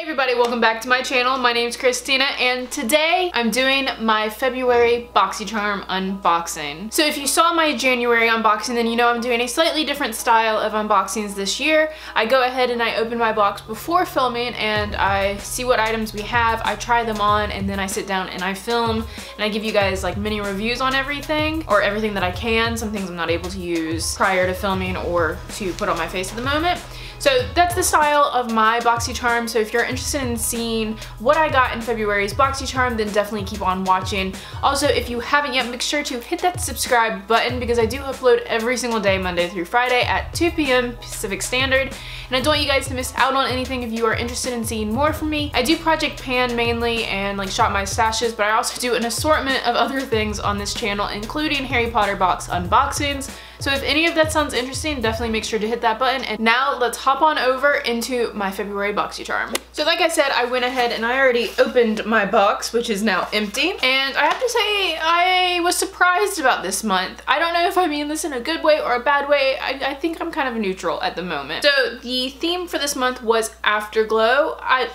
everybody, welcome back to my channel. My name is Christina and today I'm doing my February BoxyCharm unboxing. So if you saw my January unboxing, then you know I'm doing a slightly different style of unboxings this year. I go ahead and I open my box before filming and I see what items we have, I try them on, and then I sit down and I film and I give you guys like mini reviews on everything, or everything that I can. Some things I'm not able to use prior to filming or to put on my face at the moment. So that's the style of my BoxyCharm. So if you're interested in seeing what I got in February's BoxyCharm, then definitely keep on watching. Also, if you haven't yet, make sure to hit that subscribe button because I do upload every single day, Monday through Friday at 2 p.m. Pacific Standard. And I don't want you guys to miss out on anything if you are interested in seeing more from me. I do Project Pan mainly and like shop my stashes, but I also do an assortment of other things on this channel, including Harry Potter box unboxings. So if any of that sounds interesting, definitely make sure to hit that button. And now let's hop on over into my February BoxyCharm. So like I said, I went ahead and I already opened my box, which is now empty. And I have to say, I was surprised about this month. I don't know if I mean this in a good way or a bad way. I think I'm kind of neutral at the moment. So the theme for this month was Afterglow. I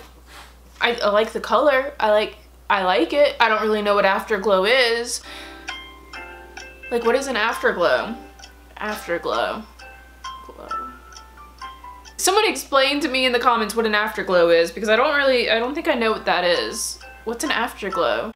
like the color. I like it. I don't really know what Afterglow is. Like, what is an Afterglow? Afterglow. Glow. Someone explain to me in the comments what an afterglow is, because I don't think I know what that is. What's an afterglow?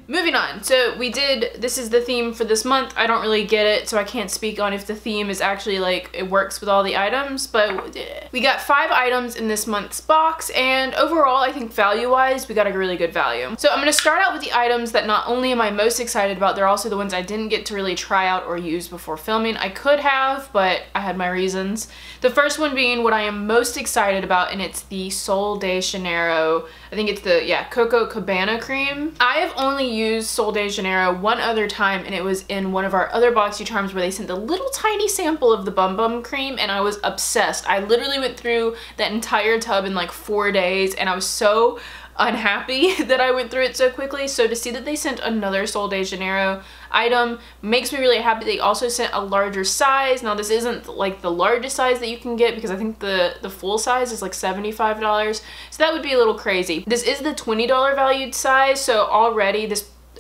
Moving on, so this is the theme for this month. I don't really get it, so I can't speak on if the theme is actually like, it works with all the items, but we got 5 items in this month's box, and overall, I think value-wise, we got a really good value. So I'm gonna start out with the items that not only am I most excited about, they're also the ones I didn't get to really try out or use before filming. I could have, but I had my reasons. The first one being what I am most excited about, and it's the Sol de Janeiro, I think it's the, yeah, Coco Cabana cream. I have only used Sol de Janeiro one other time, and it was in one of our other BoxyCharms where they sent a little tiny sample of the Bum Bum cream, and I was obsessed. I literally went through that entire tub in like 4 days, and I was so unhappy that I went through it so quickly. So to see that they sent another Sol de Janeiro item makes me really happy. They also sent a larger size. Now this isn't like the largest size that you can get, because I think the full size is like $75, so that would be a little crazy. This is the $20 valued size, so already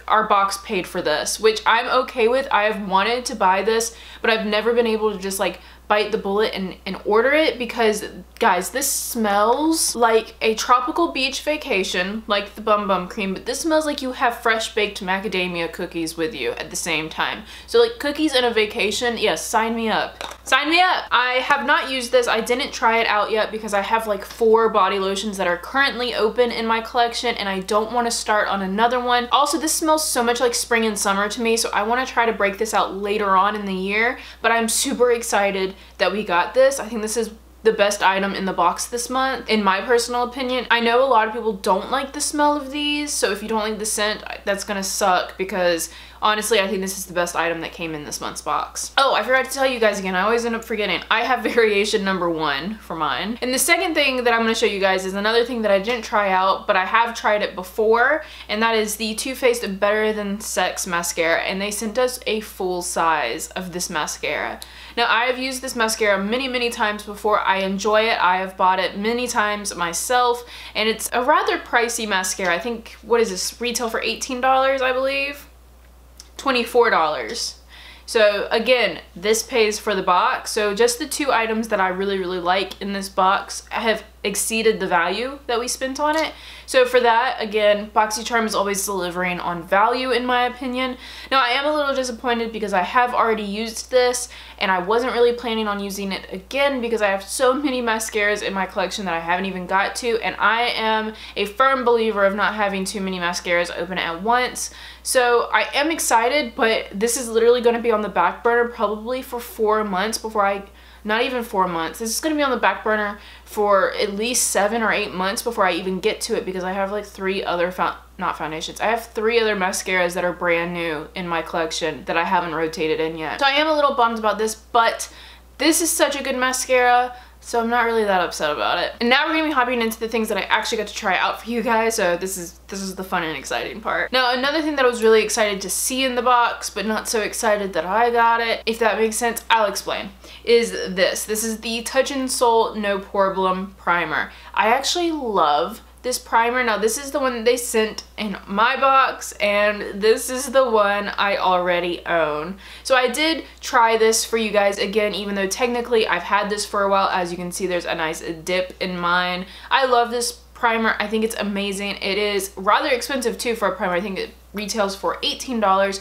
our box paid for this, which I'm okay with. I have wanted to buy this, but I've never been able to just like bite the bullet and order it, because guys, this smells like a tropical beach vacation, like the Bum Bum cream, but this smells like you have fresh baked macadamia cookies with you at the same time. So like cookies and a vacation, yes, sign me up. Sign me up. I have not used this. I didn't try it out yet because I have like 4 body lotions that are currently open in my collection, and I don't want to start on another one. Also, this smells so much like spring and summer to me, so I want to try to break this out later on in the year, but I'm super excited that we got this. I think this is the best item in the box this month, in my personal opinion. I know a lot of people don't like the smell of these, so if you don't like the scent, that's gonna suck, because honestly, I think this is the best item that came in this month's box. Oh, I forgot to tell you guys again, I always end up forgetting. I have variation number 1 for mine. And the second thing that I'm gonna show you guys is another thing that I didn't try out, but I have tried it before, and that is the Too Faced Better Than Sex mascara, and they sent us a full size of this mascara. Now, I have used this mascara many times before. I enjoy it. I have bought it many times myself, and it's a rather pricey mascara. I think, what is this, retail for $18, I believe? $24. So again, this pays for the box. So just the 2 items that I really like in this box have exceeded the value that we spent on it. So for that, again, BoxyCharm is always delivering on value in my opinion. Now I am a little disappointed because I have already used this and I wasn't really planning on using it again because I have so many mascaras in my collection that I haven't even got to, and I am a firm believer of not having too many mascaras open at once. So I am excited, but this is literally going to be on the back burner probably for 4 months before not even 4 months. This is going to be on the back burner for at least 7 or 8 months before I even get to it, because I have like 3 other not foundations. I have 3 other mascaras that are brand new in my collection that I haven't rotated in yet. So I am a little bummed about this, but this is such a good mascara So I'm not really that upset about it. And now we're gonna be hopping into the things that I actually got to try out for you guys. So this is the fun and exciting part. Now, another thing that I was really excited to see in the box, but not so excited that I got it, if that makes sense, I'll explain, is this. This is the Touch in Sol No Problem Primer. I actually love this primer. Now, this is the one they sent in my box, and this is the one I already own. So I did try this for you guys again, even though technically I've had this for a while. As you can see, there's a nice dip in mine. I love this primer. I think it's amazing. It is rather expensive too for a primer. I think it retails for $18.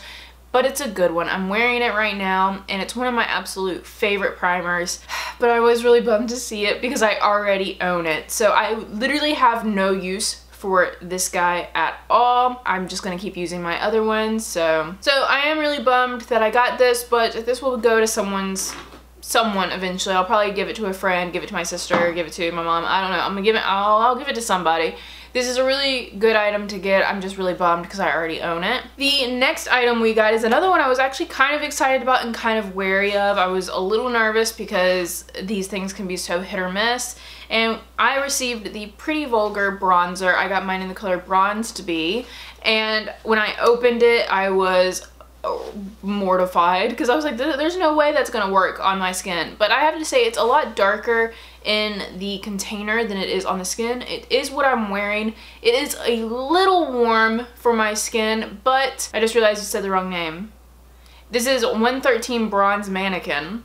But it's a good one. I'm wearing it right now, and it's one of my absolute favorite primers. But I was really bummed to see it because I already own it. So I literally have no use for this guy at all. I'm just gonna keep using my other ones. So I am really bummed that I got this, but this will go to someone eventually. I'll probably give it to a friend, give it to my sister, give it to my mom. I don't know. I'll give it to somebody. This is a really good item to get. I'm just really bummed because I already own it. The next item we got is another one I was actually kind of excited about and kind of wary of. I was a little nervous because these things can be so hit or miss. And I received the Pretty Vulgar bronzer. I got mine in the color Bronzed Bee. And when I opened it, I was mortified because I was like, there's no way that's gonna work on my skin. But I have to say, it's a lot darker in the container than it is on the skin. It is what I'm wearing. It is a little warm for my skin, but I just realized I said the wrong name. This is 113 Bronze Mannequin.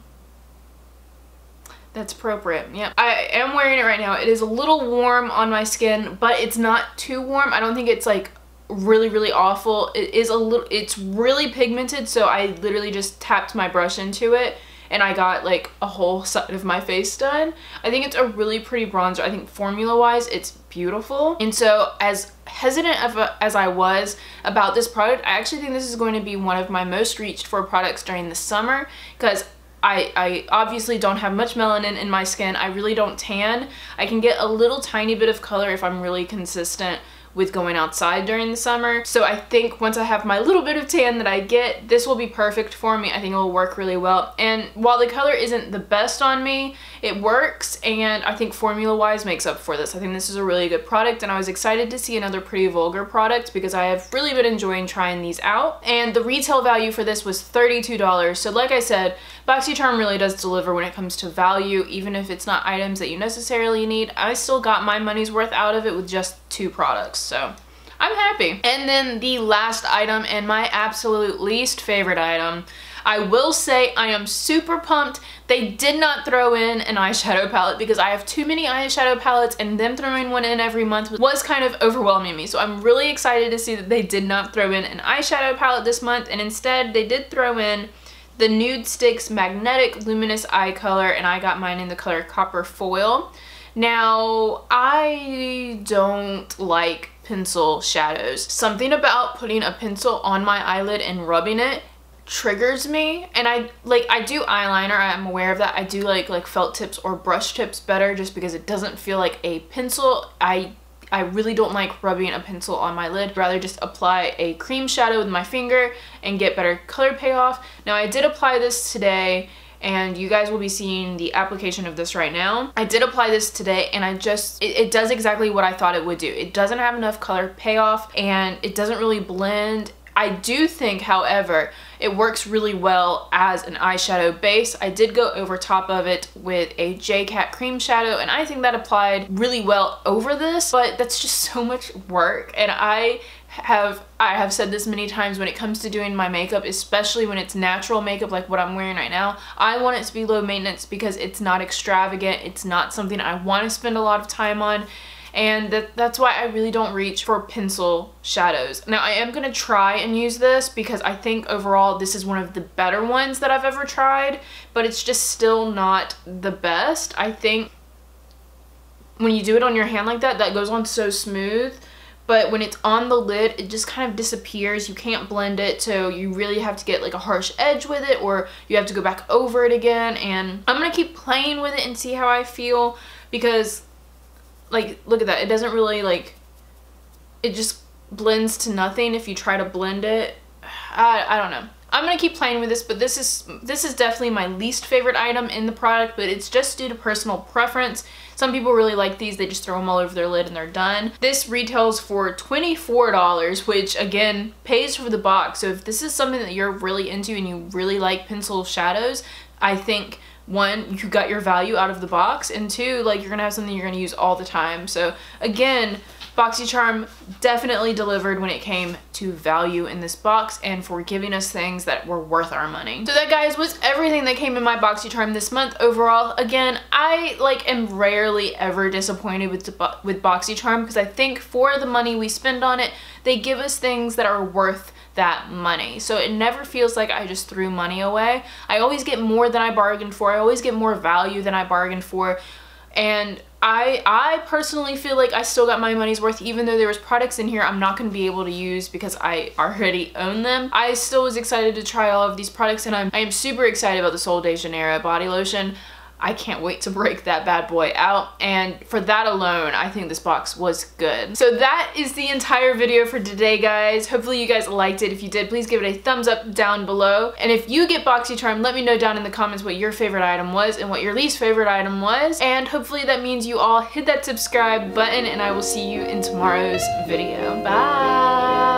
That's appropriate. Yep. I am wearing it right now. It is a little warm on my skin, but it's not too warm. I don't think it's like really awful. It's really pigmented, so I literally just tapped my brush into it and I got like a whole side of my face done. I think it's a really pretty bronzer. I think formula wise it's beautiful. And so as hesitant as I was about this product, I actually think this is going to be one of my most reached for products during the summer because I obviously don't have much melanin in my skin. I really don't tan. I can get a little tiny bit of color if I'm really consistent with going outside during the summer. So I think once I have my little bit of tan that I get, this will be perfect for me. I think it will work really well. And while the color isn't the best on me, it works, and I think formula wise makes up for this. I think this is a really good product, and I was excited to see another Pretty Vulgar product because I have really been enjoying trying these out. And the retail value for this was $32. So like I said, BoxyCharm really does deliver when it comes to value. Even if it's not items that you necessarily need, I still got my money's worth out of it with just 2 products. So I'm happy. And then the last item, and my absolute least favorite item, I will say I am super pumped they did not throw in an eyeshadow palette because I have too many eyeshadow palettes, and them throwing one in every month was kind of overwhelming me. So I'm really excited to see that they did not throw in an eyeshadow palette this month, and instead they did throw in the Nude Sticks Magnetic Luminous Eye Color, and I got mine in the color Copper Foil. Now, I don't like pencil shadows. Something about putting a pencil on my eyelid and rubbing it triggers me. And I do eyeliner, I'm aware of that. I do like felt tips or brush tips better just because it doesn't feel like a pencil. I really don't like rubbing a pencil on my lid. I'd rather just apply a cream shadow with my finger and get better color payoff. Now, I did apply this today, and you guys will be seeing the application of this right now. I did apply this today, and it does exactly what I thought it would do. It doesn't have enough color payoff, and it doesn't really blend. I do think, however, it works really well as an eyeshadow base. I did go over top of it with a J-Cat cream shadow, and I think that applied really well over this, but that's just so much work. And I have said this many times when it comes to doing my makeup, especially when it's natural makeup like what I'm wearing right now, I want it to be low maintenance because it's not extravagant. It's not something I want to spend a lot of time on. And that's why I really don't reach for pencil shadows. Now, I am going to try and use this because I think overall this is one of the better ones that I've ever tried, but it's just still not the best. I think when you do it on your hand like that, that goes on so smooth, but when it's on the lid, it just kind of disappears. You can't blend it, so you really have to get like a harsh edge with it, or you have to go back over it again. And I'm going to keep playing with it and see how I feel because, like, look at that. It doesn't really, like, it just blends to nothing if you try to blend it. I don't know. I'm gonna keep playing with this, but this is definitely my least favorite item in the product, but it's just due to personal preference. Some people really like these, they just throw them all over their lid and they're done. This retails for $24, which again, pays for the box. So if this is something that you're really into and you really like pencil shadows, I think one, you got your value out of the box, and two, like, you're gonna have something you're gonna use all the time. So again, BoxyCharm definitely delivered when it came to value in this box and for giving us things that were worth our money. So that, guys, was everything that came in my BoxyCharm this month overall. Again, I am rarely ever disappointed with BoxyCharm because I think for the money we spend on it, they give us things that are worth that money. So it never feels like I just threw money away. I always get more than I bargained for. I always get more value than I bargained for. And I personally feel like I still got my money's worth, even though there was products in here I'm not going to be able to use because I already own them. I still was excited to try all of these products, and I am super excited about the Sol de Janeiro body lotion. I can't wait to break that bad boy out, and for that alone, I think this box was good. So that is the entire video for today, guys. Hopefully you guys liked it. If you did, please give it a thumbs up down below. And if you get BoxyCharm, let me know down in the comments what your favorite item was and what your least favorite item was. And hopefully that means you all hit that subscribe button, and I will see you in tomorrow's video. Bye!